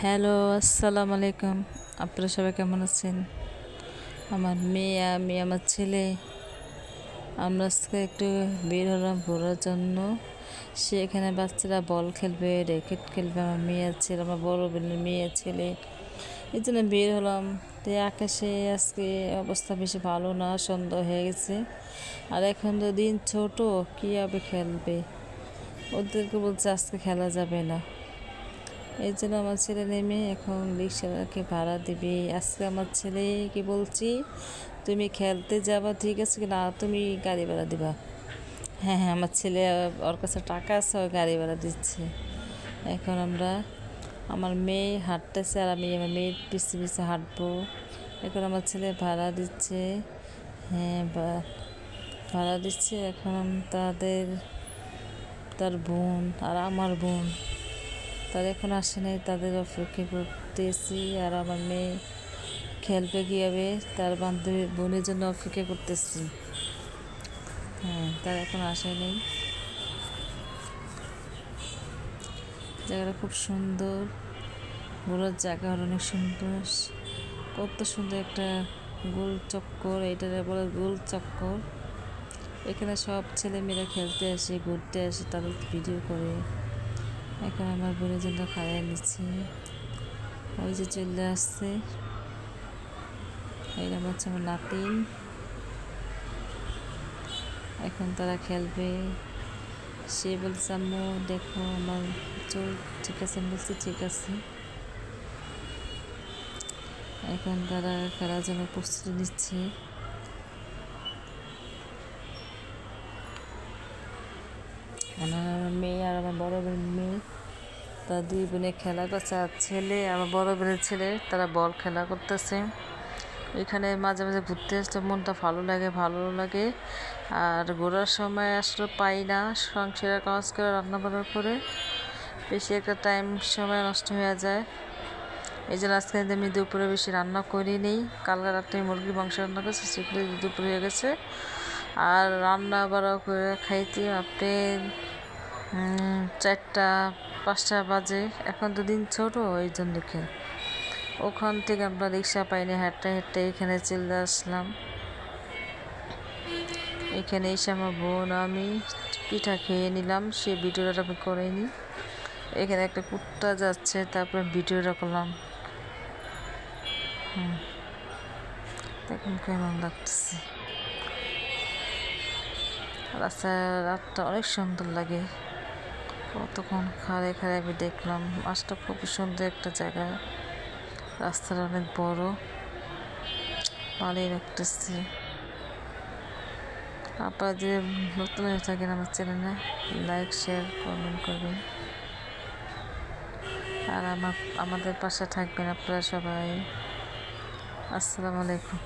Hello, আসসালামু আলাইকুম। আপনারা সবাই কেমন আছেন? আমার মেয়ে, আমি, আমার ছেলে আমরা আজকে একটু বের হলাম ঘোরার জন্য। সেখানে বাচ্চারা বল খেলবে, র্যাকেট খেলবে। আমার মেয়ে আর ছেলে, আমার বড় বোনের মেয়ে আর ছেলে, এই জন্য বের হলাম। তো আকাশে আজকে অবস্থা বেশি ভালো না, সন্ধ্যা হয়ে গেছে। আর এখন তো দিন ছোট, কীভাবে খেলবে? ওদেরকে বলছে আজকে খেলা যাবে না। এই জন্য আমার ছেলে নেমে এখন রিক্সাকে ভাড়া দিবে। আজকে আমার ছেলেকে বলছি, তুমি খেলতে যাবা ঠিক আছে, কি না তুমি গাড়ি ভাড়া দিবা। হ্যাঁ হ্যাঁ, আমার ছেলে ওর কাছে টাকা আছে, ওই গাড়ি ভাড়া দিচ্ছে। এখন আমার মেয়ে হাঁটতেছে আর আমি আমার মেয়ের পিছু পিছু হাঁটবো। এখন আমার ছেলে ভাড়া দিচ্ছে। হ্যাঁ, ভাড়া দিচ্ছে। এখন তার বোন আর আমার বোন তারা এখন আসে নাই, তাদের অপেক্ষা করতেছি। আর আমার মেয়ে খেলবে কীভাবে, তার বান্ধবী বোনের জন্য অপেক্ষা করতেছি। হ্যাঁ, তারা এখন আসে নেই। জায়গাটা খুব সুন্দর, ঘোরার জায়গা অনেক সুন্দর। কত সুন্দর একটা গোল চক্কর, এটা বলে গোল চক্কর। এখানে সব ছেলেমেয়েরা খেলতে আসে, ঘুরতে আসে, তাদের ভিডিও করে। এখন আমার বোনের জন্য খাইয়ে নিচ্ছে, ওই যে চলে আসছে। এরকম হচ্ছে আমার নাতিন। এখন তারা খেলবে। সে বলছে আম্মু দেখো আমার চুল ঠিক আছে, আমি বলছি ঠিক আছে। এখন তারা খেলার জন্য প্রস্তুতি নিচ্ছে। আমার মেয়ে আর আমার বড় বোনের মেয়ে, তারা দুই বোনে খেলা করছে। আর ছেলে, আমার বড় বোনের ছেলে, তারা বল খেলা করতেছে। এখানে মাঝে মাঝে ঘুরতে আসতে মনটা ভালো লাগে। আর ঘোরার সময় আসলে পাই না, সংসারের কাজ করে রান্না বান্নার করে বেশি একটা সময় নষ্ট হয়ে যায়। এই জন্য আজকে আমি দুপুরে বেশি রান্না করিনি। কালকে রাত্রে মুরগির মাংস রান্না করছি, সেগুলো দুপুরে হয়ে গেছে। আর রান্না বাড়া করে খাইতে আপনি 4টা 5টা বাজে। এখন তো দিন ছোট, এই জন্য ওখান থেকে আমরা রিক্সা পাইনি, হেঁটে হেঁটে এখানে চলে আসলাম। এখানে এসে আমার বোন আমি পিঠা খেয়ে নিলাম, সে ভিডিওটা আমি করিনি। এখানে একটা কুত্তা যাচ্ছে, তারপরে ভিডিওটা করলাম। দেখুন কেমন লাগতেছে। রাতটা অনেক সুন্দর লাগে। কতক্ষণ খাড়ে আমি দেখলাম। মাছটা খুব সুন্দর একটা জায়গা, রাস্তাটা অনেক বড়, ভালোই লাগতেছে। আপনারা যে নতুন হয়ে থাকেন আমার চ্যানেলে, লাইক শেয়ার কমেন্ট করবেন। আর আমাদের পাশে থাকবেন আপনারা সবাই। আসসালামু আলাইকুম।